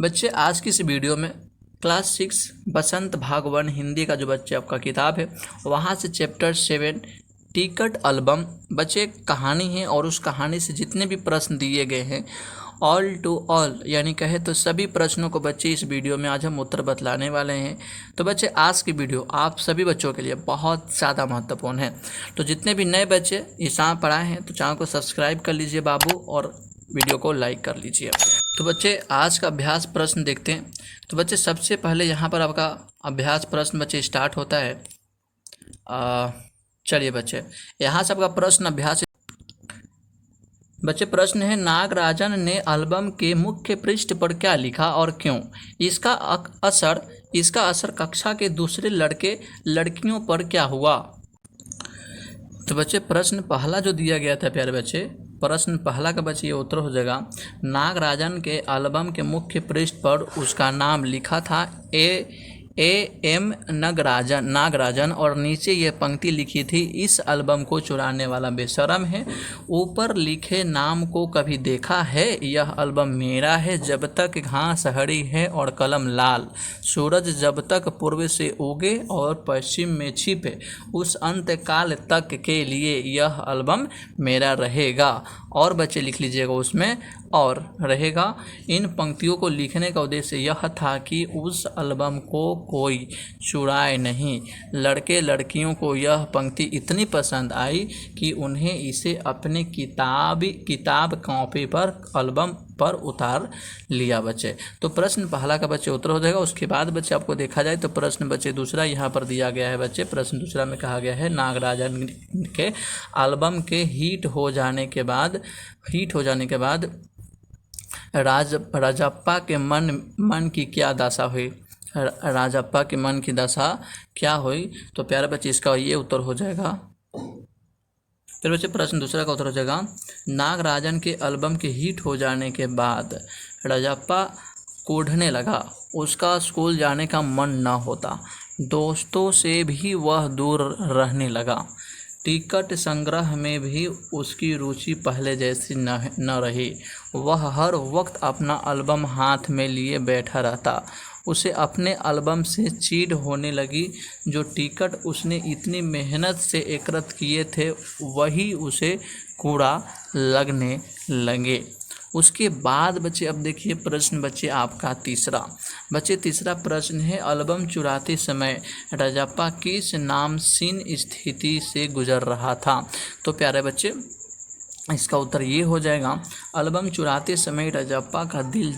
बच्चे आज की इस वीडियो में क्लास 6 बसंत भाग 1 हिंदी का जो बच्चे आपका किताब है वहाँ से चैप्टर 7 टिकट एल्बम बच्चे कहानी है और उस कहानी से जितने भी प्रश्न दिए गए हैं ऑल टू ऑल यानी कहे तो सभी प्रश्नों को बच्चे इस वीडियो में आज हम उत्तर बतलाने वाले हैं। तो बच्चे आज की वीडियो आप सभी बच्चों के लिए बहुत ज़्यादा महत्वपूर्ण है। तो जितने भी नए बच्चे इस चैनल पर आए हैं तो चैनल को सब्सक्राइब कर लीजिए बाबू और वीडियो को लाइक कर लीजिए। तो बच्चे आज का अभ्यास प्रश्न देखते हैं। तो बच्चे सबसे पहले यहाँ पर आपका अभ्यास प्रश्न बच्चे स्टार्ट होता है। चलिए बच्चे यहाँ से आपका प्रश्न अभ्यास बच्चे प्रश्न है, नागराजन ने एल्बम के मुख्य पृष्ठ पर क्या लिखा और क्यों? इसका असर कक्षा के दूसरे लड़के लड़कियों पर क्या हुआ? तो बच्चे प्रश्न पहला जो दिया गया था प्यारे बच्चे, प्रश्न पहला का बच्चे ये उत्तर हो जाएगा नागराजन के एल्बम के मुख्य पृष्ठ पर उसका नाम लिखा था एम नागराजन और नीचे ये पंक्ति लिखी थी, इस एल्बम को चुराने वाला बेशरम है। ऊपर लिखे नाम को कभी देखा है? यह एल्बम मेरा है जब तक घास हरी है और कलम लाल, सूरज जब तक पूर्व से उगे और पश्चिम में छिपे, उस अंतकाल तक के लिए यह एल्बम मेरा रहेगा। और बच्चे लिख लीजिएगा उसमें और रहेगा। इन पंक्तियों को लिखने का उद्देश्य यह था कि उस एल्बम को कोई चुराए नहीं। लड़के लड़कियों को यह पंक्ति इतनी पसंद आई कि उन्हें इसे अपने किताब कॉपी पर एल्बम पर उतार लिया बच्चे। तो प्रश्न पहला का बच्चे उत्तर हो जाएगा। उसके बाद बच्चे आपको देखा जाए तो प्रश्न बच्चे दूसरा यहाँ पर दिया गया है बच्चे। प्रश्न दूसरा में कहा गया है नागराजन के एल्बम के हिट हो जाने के बाद राजप्पा के मन की क्या दशा हुई? राजप्पा के मन की दशा क्या हुई? तो प्यारे बच्चे इसका ये उत्तर हो जाएगा। फिर बच्चे प्रश्न दूसरा का उत्तर हो जाएगा नागराजन के एल्बम के हिट हो जाने के बाद राजप्पा कूढ़ने लगा, उसका स्कूल जाने का मन न होता, दोस्तों से भी वह दूर रहने लगा, टिकट संग्रह में भी उसकी रुचि पहले जैसी न रही, वह हर वक्त अपना एल्बम हाथ में लिए बैठा रहता, उसे अपने एल्बम से चीड़ होने लगी, जो टिकट उसने इतनी मेहनत से एकत्र किए थे वही उसे कूड़ा लगने लगे। उसके बाद बच्चे अब देखिए प्रश्न बच्चे आपका तीसरा प्रश्न है, एल्बम चुराते समय राजप्पा किस नामसीन स्थिति से गुजर रहा था? तो प्यारे बच्चे इसका उत्तर ये हो जाएगा, एल्बम चुराते समय राजप्पा का दिल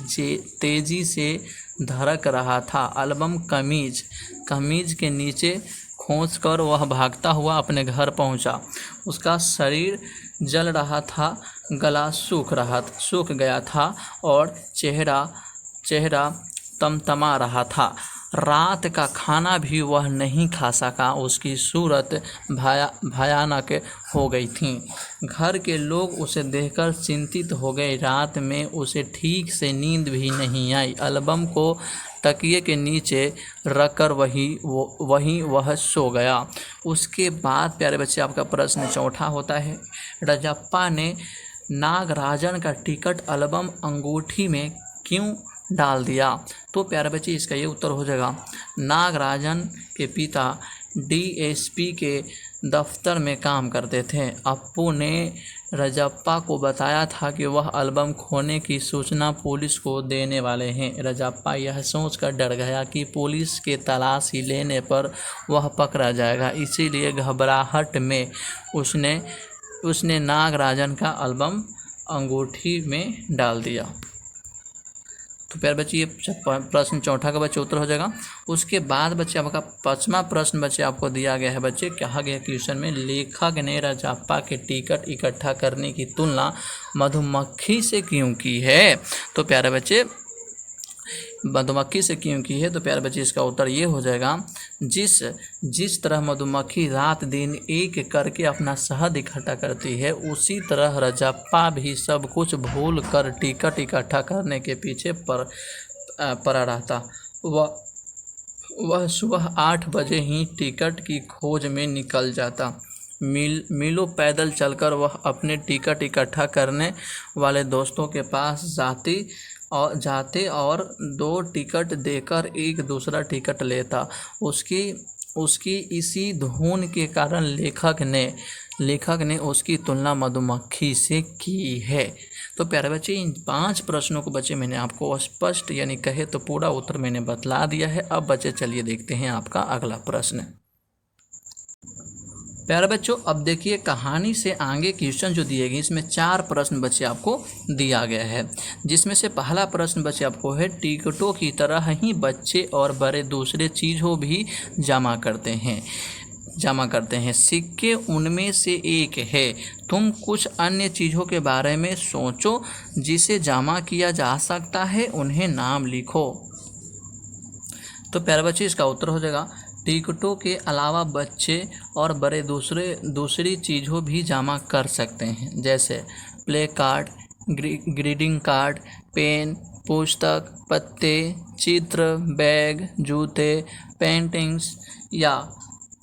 तेजी से धड़क रहा था। एल्बम कमीज के नीचे खोंच कर वह भागता हुआ अपने घर पहुंचा। उसका शरीर जल रहा था, गला सूख गया था और चेहरा तमतमा रहा था। रात का खाना भी वह नहीं खा सका, उसकी सूरत भयानक हो गई थी। घर के लोग उसे देखकर चिंतित हो गए। रात में उसे ठीक से नींद भी नहीं आई। एल्बम को तकिए के नीचे रखकर वहीं वह सो गया। उसके बाद प्यारे बच्चे आपका प्रश्न चौथा होता है, राजप्पा ने नागराजन का टिकट एल्बम अंगूठी में क्यों डाल दिया? तो प्यारे बच्चे इसका ये उत्तर हो जाएगा, नागराजन के पिता डीएसपी के दफ्तर में काम करते थे। अप्पू ने राजप्पा को बताया था कि वह एल्बम खोने की सूचना पुलिस को देने वाले हैं। राजप्पा यह सोचकर डर गया कि पुलिस के तलाशी लेने पर वह पकड़ा जाएगा, इसीलिए घबराहट में उसने नागराजन का एल्बम अंगूठी में डाल दिया। तो प्यारे बच्चे ये प्रश्न चौथा का बच्चे उत्तर हो जाएगा। उसके बाद बच्चे आपका पांचवा प्रश्न बच्चे आपको दिया गया है बच्चे, कहा गया क्वेश्चन में लेखक ने राजप्पा के टिकट इकट्ठा करने की तुलना मधुमक्खी से क्यों की है? तो प्यारे बच्चे मधुमक्खी से क्यों की है? तो प्यारे बच्चे इसका उत्तर ये हो जाएगा, जिस तरह मधुमक्खी रात दिन एक करके अपना शहद इकट्ठा करती है, उसी तरह राजप्पा भी सब कुछ भूल कर टिकट इकट्ठा करने के पीछे पड़ा रहता। वह सुबह 8 बजे ही टिकट की खोज में निकल जाता। मीलों पैदल चलकर वह अपने टिकट इकट्ठा करने वाले दोस्तों के पास जाती और जाते और 2 टिकट देकर एक दूसरा टिकट लेता। उसकी इसी धुन के कारण लेखक ने उसकी तुलना मधुमक्खी से की है। तो प्यारे बच्चे, इन 5 प्रश्नों को बच्चे मैंने आपको स्पष्ट यानी कहे तो पूरा उत्तर मैंने बतला दिया है। अब बच्चे चलिए देखते हैं आपका अगला प्रश्न। प्यारे बच्चों, अब देखिए कहानी से आगे क्वेश्चन जो दिए गए, इसमें 4 प्रश्न बच्चे आपको दिया गया है, जिसमें से पहला प्रश्न बच्चे आपको है, टिकटों की तरह ही बच्चे और बड़े दूसरे चीज़ों भी जमा करते हैं। सिक्के उनमें से एक है। तुम कुछ अन्य चीज़ों के बारे में सोचो जिसे जमा किया जा सकता है, उन्हें नाम लिखो। तो प्यारे बच्चे, इसका उत्तर हो जाएगा, टिकटों के अलावा बच्चे और बड़े दूसरी चीज़ों भी जमा कर सकते हैं, जैसे play card, greeting card, pen, पुस्तक, पत्ते, चित्र, बैग, जूते, पेंटिंग्स या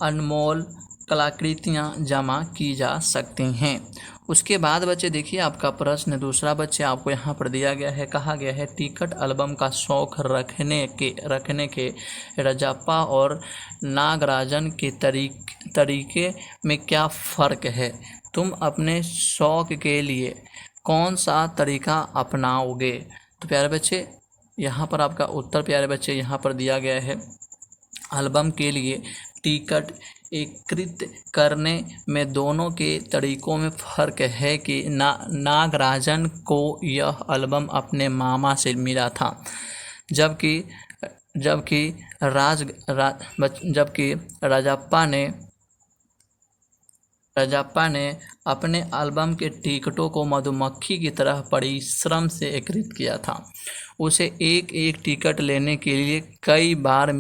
अनमोल कलाकृतियाँ जमा की जा सकती हैं। उसके बाद बच्चे देखिए आपका प्रश्न दूसरा बच्चे आपको यहाँ पर दिया गया है, कहा गया है, टिकट एल्बम का शौक रखने के रजप्पा और नागराजन के तरीके में क्या फ़र्क है? तुम अपने शौक के लिए कौन सा तरीका अपनाओगे? तो प्यारे बच्चे, यहाँ पर आपका उत्तर प्यारे बच्चे यहाँ पर दिया गया है, एल्बम के लिए टिकट एकत्रित करने में दोनों के तरीकों में फ़र्क है कि नागराजन को यह एल्बम अपने मामा से मिला था, जबकि राजप्पा ने अपने एल्बम के टिकटों को मधुमक्खी की तरह परिश्रम से एकत्रित किया था। उसे एक एक टिकट लेने के लिए कई बार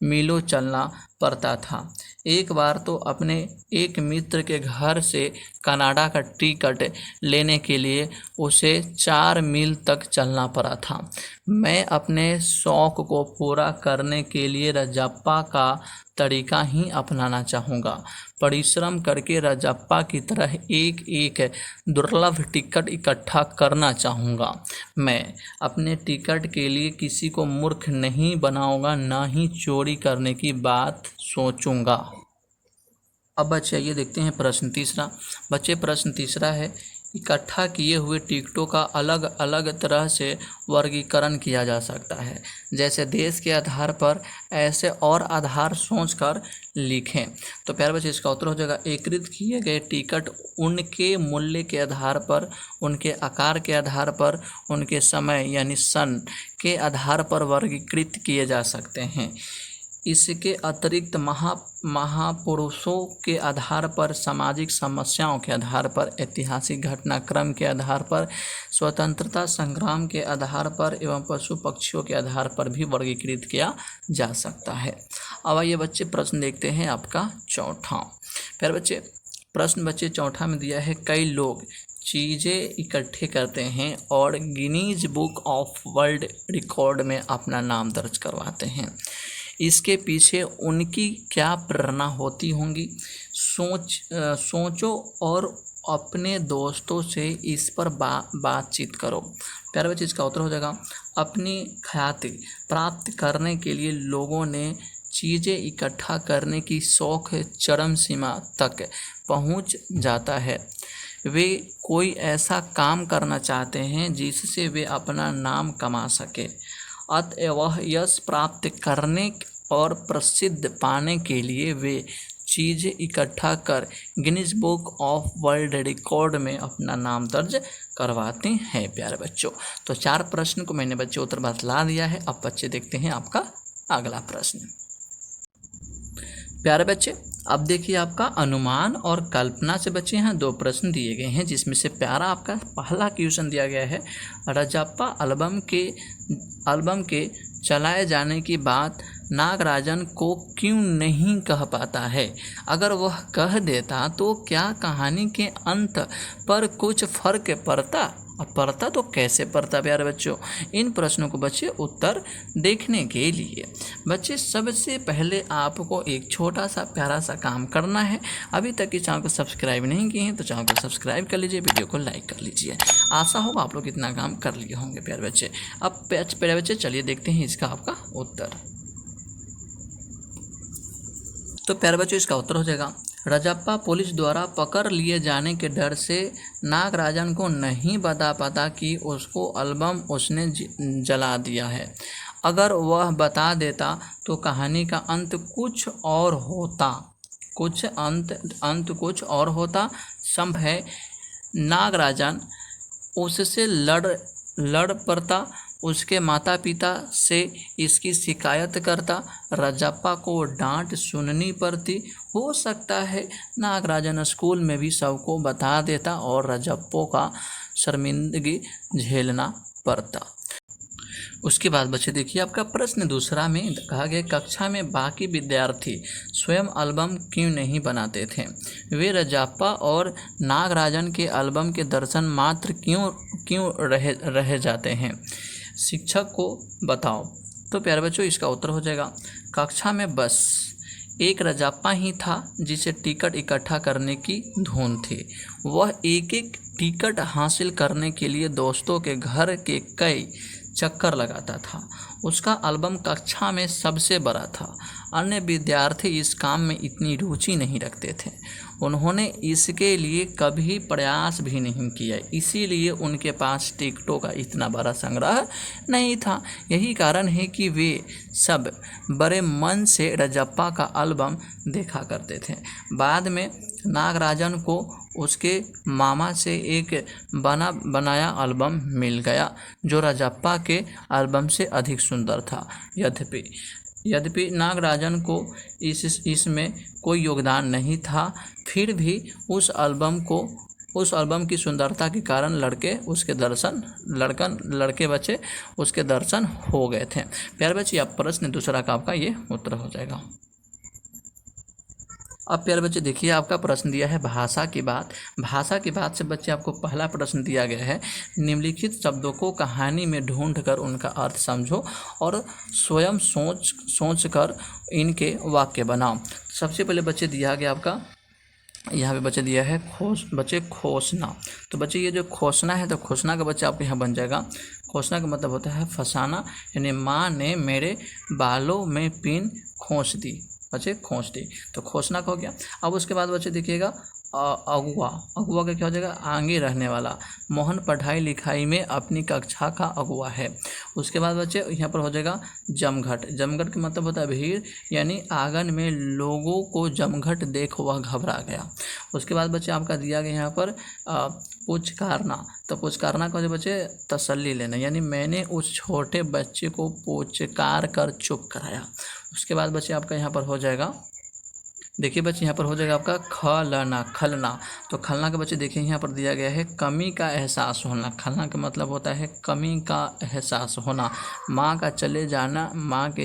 मीलों चलना पड़ता था। एक बार तो अपने एक मित्र के घर से कनाडा का टिकट लेने के लिए उसे 4 मील तक चलना पड़ा था। मैं अपने शौक़ को पूरा करने के लिए रजप्पा का तरीका ही अपनाना चाहूँगा। परिश्रम करके रजप्पा की तरह एक एक दुर्लभ टिकट इकट्ठा करना चाहूँगा। मैं अपने टिकट के लिए किसी को मूर्ख नहीं बनाऊँगा, ना ही चोरी करने की बात सोचूंगा। अब बच्चे ये देखते हैं प्रश्न तीसरा। बच्चे प्रश्न तीसरा है, इकट्ठा किए हुए टिकटों का अलग अलग तरह से वर्गीकरण किया जा सकता है, जैसे देश के आधार पर, ऐसे और आधार सोचकर लिखें। तो प्यारे बच्चे, इसका उत्तर हो जाएगा, एकत्रित किए गए टिकट उनके मूल्य के आधार पर, उनके आकार के आधार पर, उनके समय यानी सन के आधार पर वर्गीकृत किए जा सकते हैं। इसके अतिरिक्त महापुरुषों के आधार पर, सामाजिक समस्याओं के आधार पर, ऐतिहासिक घटनाक्रम के आधार पर, स्वतंत्रता संग्राम के आधार पर एवं पशु पक्षियों के आधार पर भी वर्गीकृत किया जा सकता है। अब आइए बच्चे प्रश्न देखते हैं आपका चौथा। फिर बच्चे प्रश्न बच्चे चौथा में दिया है, कई लोग चीज़ें इकट्ठे करते हैं और Guinness book of world record में अपना नाम दर्ज करवाते हैं। इसके पीछे उनकी क्या प्रेरणा होती होंगी? सोचो और अपने दोस्तों से इस पर बातचीत करो। प्यारे बच्चे, इसका उत्तर हो जाएगा, अपनी ख्याति प्राप्त करने के लिए लोगों ने चीज़ें इकट्ठा करने की शौक चरम सीमा तक पहुंच जाता है। वे कोई ऐसा काम करना चाहते हैं जिससे वे अपना नाम कमा सके। अतएव यश प्राप्त करने और प्रसिद्ध पाने के लिए वे चीज़ें इकट्ठा कर Guinness book of world record में अपना नाम दर्ज करवाते हैं। प्यारे बच्चों, तो 4 प्रश्न को मैंने बच्चे उत्तर बतला दिया है। अब बच्चे देखते हैं आपका अगला प्रश्न। प्यारे बच्चे, अब देखिए आपका अनुमान और कल्पना से बच्चे यहाँ 2 प्रश्न दिए गए हैं, जिसमें से प्यारा आपका पहला क्वेश्चन दिया गया है, रजप्पा एल्बम के चलाए जाने की बात नागराजन को क्यों नहीं कह पाता है? अगर वह कह देता तो क्या कहानी के अंत पर कुछ फर्क पड़ता? अब पढ़ता तो कैसे पढ़ता प्यारे बच्चों? इन प्रश्नों को बच्चे उत्तर देखने के लिए बच्चे सबसे पहले आपको एक छोटा सा प्यारा सा काम करना है। अभी तक इस चैनल को सब्सक्राइब नहीं किए हैं तो चैनल को सब्सक्राइब कर लीजिए, वीडियो को लाइक कर लीजिए। आशा होगा आप लोग इतना काम कर लिए होंगे प्यारे बच्चे। अब प्यारे बच्चे चलिए देखते हैं इसका आपका उत्तर। तो प्यारे बच्चों इसका उत्तर हो जाएगा, रजप्पा पुलिस द्वारा पकड़ लिए जाने के डर से नागराजन को नहीं बता पाता कि उसको एल्बम उसने जला दिया है। अगर वह बता देता तो कहानी का अंत कुछ और होता, अंत कुछ और होता। संभव है नागराजन उससे लड़ पड़ता, उसके माता पिता से इसकी शिकायत करता, रजप्पा को डांट सुननी पड़ती। हो सकता है नागराजन स्कूल में भी सबको बता देता और रजप्पो का शर्मिंदगी झेलना पड़ता। उसके बाद बच्चे देखिए आपका प्रश्न दूसरा में कहा गया, कक्षा में बाकी विद्यार्थी स्वयं एल्बम क्यों नहीं बनाते थे? वे रजप्पा और नागराजन के एल्बम के दर्शन मात्र क्यों रह जाते हैं? शिक्षक को बताओ। तो प्यारे बच्चों इसका उत्तर हो जाएगा, कक्षा में बस एक रजप्पा ही था जिसे टिकट इकट्ठा करने की धुन थी। वह एक एक टिकट हासिल करने के लिए दोस्तों के घर के कई चक्कर लगाता था। उसका एल्बम कक्षा में सबसे बड़ा था। अन्य विद्यार्थी इस काम में इतनी रुचि नहीं रखते थे। उन्होंने इसके लिए कभी प्रयास भी नहीं किया, इसीलिए उनके पास टिकटों का इतना बड़ा संग्रह नहीं था। यही कारण है कि वे सब बड़े मन से रजप्पा का एल्बम देखा करते थे। बाद में नागराजन को उसके मामा से एक बनाया एल्बम मिल गया जो रजप्पा के एल्बम से अधिक सुंदर था। यद्यपि नागराजन को इसमें कोई योगदान नहीं था, फिर भी उस एल्बम की सुंदरता के कारण लड़के बच्चे उसके दर्शन हो गए थे। प्यारे बच्चे अब प्रश्न दूसरा का आपका ये उत्तर हो जाएगा। अब प्यारे बच्चे देखिए आपका प्रश्न दिया है भाषा की बात। भाषा की बात से बच्चे आपको पहला प्रश्न दिया गया है, निम्नलिखित शब्दों को कहानी में ढूंढकर उनका अर्थ समझो और स्वयं सोच कर इनके वाक्य बनाओ। सबसे पहले बच्चे दिया गया आपका यहाँ पे बच्चे दिया है खोसना। तो बच्चे ये जो खोसना है तो खोसना का बच्चा आपके यहाँ बन जाएगा। खोसना का मतलब होता है फंसाना, यानी माँ ने मेरे बालों में पिन खोस दी, बच्चे खोस दी, तो खोसना का हो गया। अब उसके बाद बच्चे देखिएगा अगुआ का क्या हो जाएगा? आगे रहने वाला। मोहन पढ़ाई लिखाई में अपनी कक्षा का अगुआ है। उसके बाद बच्चे यहाँ पर हो जाएगा जमघट का मतलब होता है भीड़, यानी आंगन में लोगों को जमघट देख वह घबरा गया। उसके बाद बच्चे आपका दिया गया यहाँ पर पुचकारना। तो पुचकारना का बच्चे तसल्ली लेना, यानी मैंने उस छोटे बच्चे को पुचकार कर चुप कराया। उसके बाद बच्चे आपका यहाँ पर हो जाएगा, देखिए बच्चे यहाँ पर हो जाएगा आपका खलना। तो खलना के बच्चे देखिए यहाँ पर दिया गया है कमी का एहसास होना। खलना का मतलब होता है कमी का एहसास होना। माँ के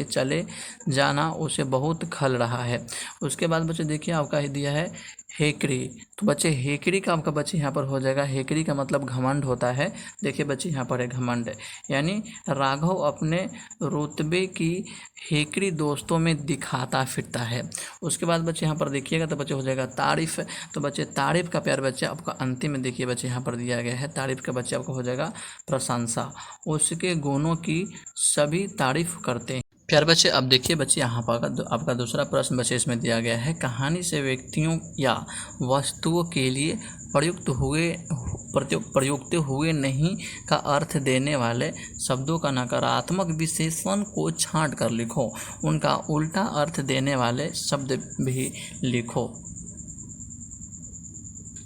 चले जाना उसे बहुत खल रहा है। उसके बाद बच्चे देखिए आपका दिया है हेकड़ी। तो बच्चे हेकड़ी का आपका बच्चे यहाँ पर हो जाएगा, हेकड़ी का मतलब घमंड होता है। देखिए बच्चे यहाँ पर है घमंड, यानी राघव अपने रुतबे की हेकड़ी दोस्तों में दिखाता फिरता है। उसके बाद बच्चे यहाँ पर देखिएगा तो बच्चे हो जाएगा तारीफ़। तो बच्चे तारीफ़ का प्यार बच्चे आपका अंतिम में देखिए बच्चे यहाँ पर दिया गया है, तारीफ़ का बच्चे आपको हो जाएगा प्रशंसा। उसके गुणों की सभी तारीफ़ करते हैं। प्यारे बच्चे अब देखिए बच्चे यहाँ पर आपका दूसरा प्रश्न बच्चे इसमें दिया गया है, कहानी से व्यक्तियों या वस्तुओं के लिए प्रयुक्त हुए नहीं का अर्थ देने वाले शब्दों का नकारात्मक विशेषण को छांट कर लिखो। उनका उल्टा अर्थ देने वाले शब्द भी लिखो।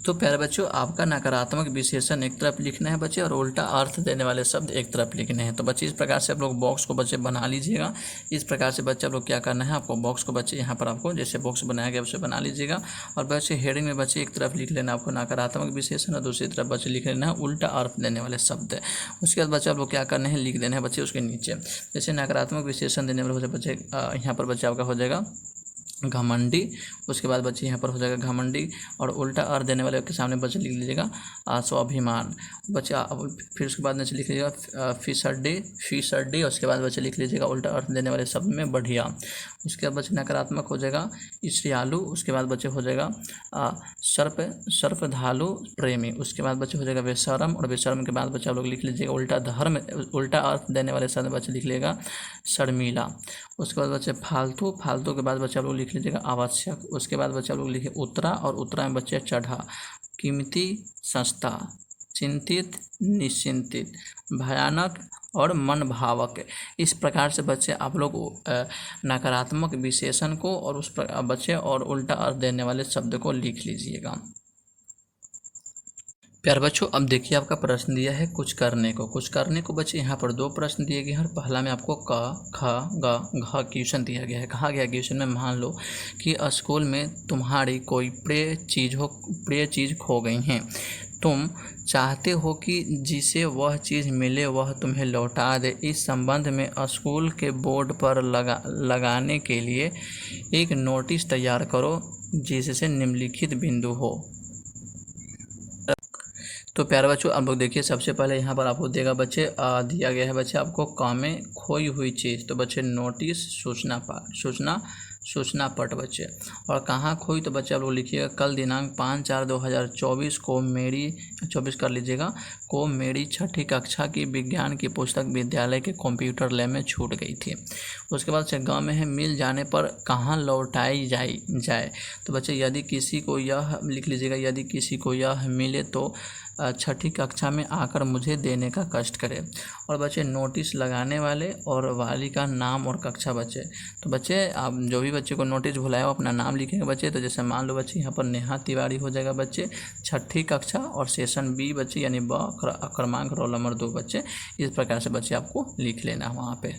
तो प्यारे बच्चों आपका नकारात्मक विशेषण एक तरफ लिखना है बच्चे और उल्टा अर्थ देने वाले शब्द एक तरफ लिखने हैं। तो बच्चे इस प्रकार से आप लोग बॉक्स को बच्चे बना लीजिएगा। इस प्रकार से बच्चे आप लोग क्या करना है, आपको बॉक्स को बच्चे यहाँ पर आपको जैसे बॉक्स बनाया गया उसे बना लीजिएगा। और बच्चे हेडिंग में बच्चे एक तरफ लिख लेना आपको नकारात्मक विशेषण और दूसरी तरफ बच्चे लिख लेना है उल्टा अर्थ देने वाले शब्द। उसके बाद बच्चे आप लोग क्या करना है, लिख देना है बच्चे उसके नीचे। जैसे नकारात्मक विशेषण देने वाले बच्चे यहाँ पर बच्चे आपका हो जाएगा घमंडी, उसके बाद बच्चे यहाँ पर हो जाएगा घमंडी, और उल्टा अर्थ देने वाले के सामने बच्चे लिख लीजिएगा स्वाभिमान। बच्चा फिर उसके बाद नीचे लिख लीजिएगा फिसड्डी, उसके बाद बच्चे लिख लीजिएगा उल्टा अर्थ देने वाले शब्द में बढ़िया। उसके बाद बच्चे नकारात्मक हो जाएगा ईर्ष्यालु, उसके बाद बच्चे हो जाएगा सर्पधालु प्रेमी, उसके बाद बच्चे हो जाएगा बेशरम, और बेशरम के बाद बच्चे आप लोग लिख लीजिएगा उल्टा अर्थ देने वाले शब्द बच्चे लिख लीजिएगा शर्मिला। उसके बाद बच्चे फालतू के बाद बच्चे आप लोग लिख लीजिएगा आवश्यक। उसके बाद बच्चे आप लोग लिखे उत्तरा, और उत्तरा में बच्चे चढ़ा, कीमती सस्ता, चिंतित निश्चिंतित, भयानक और मन भावक। इस प्रकार से बच्चे आप लोग नकारात्मक विशेषण को और उस प्रकार बच्चे और उल्टा अर्थ देने वाले शब्द को लिख लीजिएगा। प्यारे बच्चों, अब देखिए आपका प्रश्न दिया है कुछ करने को बच्चे यहाँ पर 2 प्रश्न दिए गए हैं, और पहला में आपको क ख ग घ क्वेश्चन दिया गया है। कहा गया क्वेश्चन में मान लो कि स्कूल में तुम्हारी कोई प्रिय चीज़ खो गई हैं, तुम चाहते हो कि जिसे वह चीज़ मिले वह तुम्हें लौटा दे। इस संबंध में स्कूल के बोर्ड पर लगाने के लिए एक नोटिस तैयार करो जिससे निम्नलिखित बिंदु हो। तो प्यारे बच्चों, आप लोग देखिए सबसे पहले यहाँ पर आपको देगा बच्चे दिया गया है बच्चे आपको काम में खोई हुई चीज़। तो बच्चे नोटिस सूचना पट बच्चे, और कहाँ खोई तो बच्चे आप लोग लिखिएगा कल दिनांक 5/4/2024 को मेरी 6ठी कक्षा की विज्ञान की पुस्तक विद्यालय के कंप्यूटर लैब में छूट गई थी। उसके बाद से गाँव में है मिल जाने पर कहाँ लौटाई जाए। तो बच्चे यदि किसी को यह लिख लीजिएगा, यदि किसी को यह मिले तो 6ठी कक्षा में आकर मुझे देने का कष्ट करे। और बच्चे नोटिस लगाने वाले और वाली का नाम और कक्षा बच्चे। तो बच्चे आप जो भी बच्चे को नोटिस भुलाया अपना नाम लिखेंगे बच्चे। तो जैसे मान लो बच्चे यहाँ पर नेहा तिवारी हो जाएगा बच्चे 6ठी कक्षा और सेशन बी बच्चे यानी क्रमांक रोल नंबर 2 बच्चे। इस प्रकार से बच्चे आपको लिख लेना है वहाँ पे।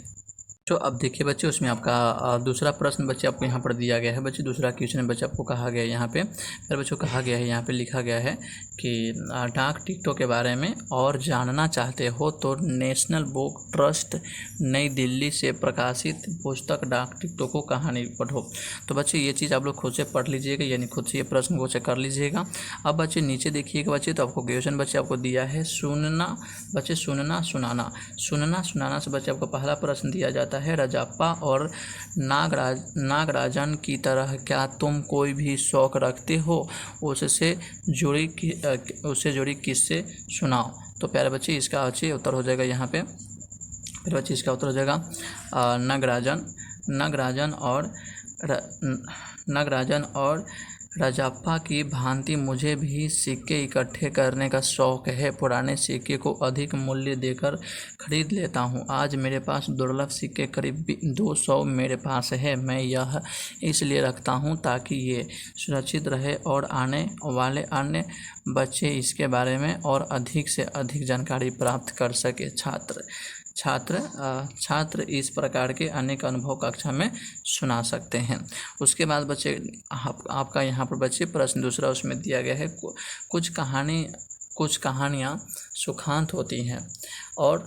तो अब देखिए बच्चे उसमें आपका दूसरा प्रश्न बच्चे आपको यहाँ पर दिया गया है बच्चे। दूसरा क्वेश्चन में बच्चे आपको कहा गया है यहाँ पे, फिर बच्चों कहा गया है यहाँ पे लिखा गया है कि डाक टिकटों के बारे में और जानना चाहते हो तो नेशनल बुक ट्रस्ट नई दिल्ली से प्रकाशित पुस्तक डाक टिकटों को कहानी पढ़ो। तो बच्चे ये चीज़ आप लोग खुद से पढ़ लीजिएगा, यानी खुद से ये प्रश्न को कर लीजिएगा। अब बच्चे नीचे देखिएगा बच्चे, तो आपको क्वेश्चन बच्चे आपको दिया है सुनना बच्चे, सुनना सुनाना से बच्चे आपको पहला प्रश्न दिया जाता है रजाप्पा और नागराजन की तरह क्या तुम कोई भी शौक रखते हो, उससे जुड़ी किस्से सुनाओ। तो प्यारे बच्चे इसका अच्छे उत्तर हो जाएगा यहाँ पे। फिर बच्चे इसका उत्तर हो जाएगा नागराजन और रजाप्पा की भांति मुझे भी सिक्के इकट्ठे करने का शौक़ है। पुराने सिक्के को अधिक मूल्य देकर खरीद लेता हूँ। आज मेरे पास दुर्लभ सिक्के करीब 200 मेरे पास है। मैं यह इसलिए रखता हूँ ताकि ये सुरक्षित रहे और आने वाले अन्य बच्चे इसके बारे में और अधिक से अधिक जानकारी प्राप्त कर सके। छात्र इस प्रकार के अनेक अनुभव कक्षा में सुना सकते हैं। उसके बाद बच्चे आपका यहाँ पर बच्चे प्रश्न दूसरा उसमें दिया गया है कुछ कहानियाँ सुखांत होती हैं और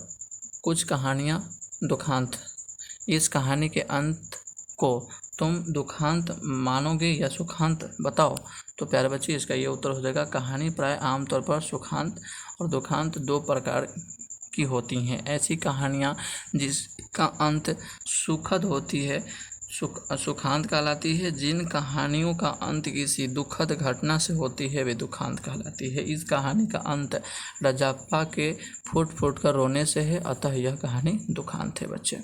कुछ कहानियाँ दुखांत। इस कहानी के अंत को तुम दुखांत मानोगे या सुखांत बताओ। तो प्यारे बच्चे इसका ये उत्तर हो जाएगा कहानी प्राय आमतौर पर सुखांत और दुखांत 2 प्रकार की होती हैं। ऐसी कहानियाँ जिसका अंत सुखद होती है सुखांत कहलाती है। जिन कहानियों का अंत किसी दुखद घटना से होती है वे दुखांत कहलाती है। इस कहानी का अंत रजाप्पा के फुट फुट कर रोने से है, अतः यह कहानी दुखांत है बच्चे।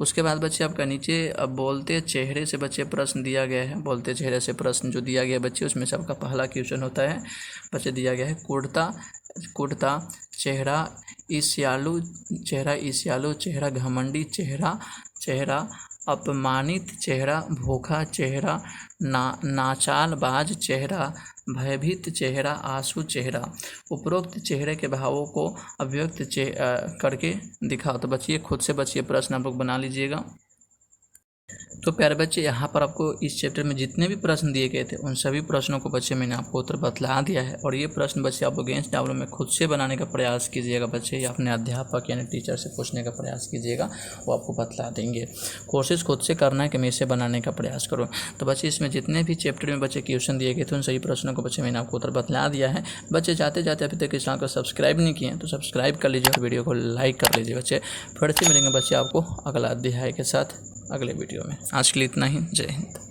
उसके बाद बच्चे आपका नीचे अब बोलते चेहरे से बच्चे प्रश्न दिया गया है। बोलते चेहरे से प्रश्न जो दिया गया बच्चे उसमें से आपका पहला क्वेश्चन होता है बच्चे दिया गया है कुर्ता चेहरा ईर्ष्यालु, चेहरा घमंडी, चेहरा अपमानित, चेहरा भूखा, चेहरा नाचालबाज, चेहरा भयभीत, चेहरा आंसू, चेहरा। उपरोक्त चेहरे के भावों को अभिव्यक्त करके दिखाओ। तो बच्चे खुद से बच्चे प्रश्न आप लोग बना लीजिएगा। तो प्यारे बच्चे, यहाँ पर आपको इस चैप्टर में जितने भी प्रश्न दिए गए थे उन सभी प्रश्नों को बच्चे मैंने आपको उत्तर बतला दिया है। और ये प्रश्न बच्चे आप अगेंस्ट प्रॉब्लम में खुद से बनाने का प्रयास कीजिएगा बच्चे, या अपने अध्यापक यानी टीचर से पूछने का प्रयास कीजिएगा, वो आपको बतला देंगे। कोशिश खुद से करना है कि मैं इसे बनाने का प्रयास करूँ। तो बच्चे इसमें जितने भी चैप्टर में बच्चे क्वेश्चन दिए गए थे उन सभी प्रश्नों को बच्चे मैंने आपको उत्तर बतला दिया है। बच्चे जाते जाते अभी तक इस चैनल को सब्सक्राइब नहीं किए हैं तो सब्सक्राइब कर लीजिए, वीडियो को लाइक कर लीजिए बच्चे। फिर से मिलेंगे बच्चे आपको अगला अध्याय के साथ अगले वीडियो में। आज के लिए इतना ही। जय हिंद।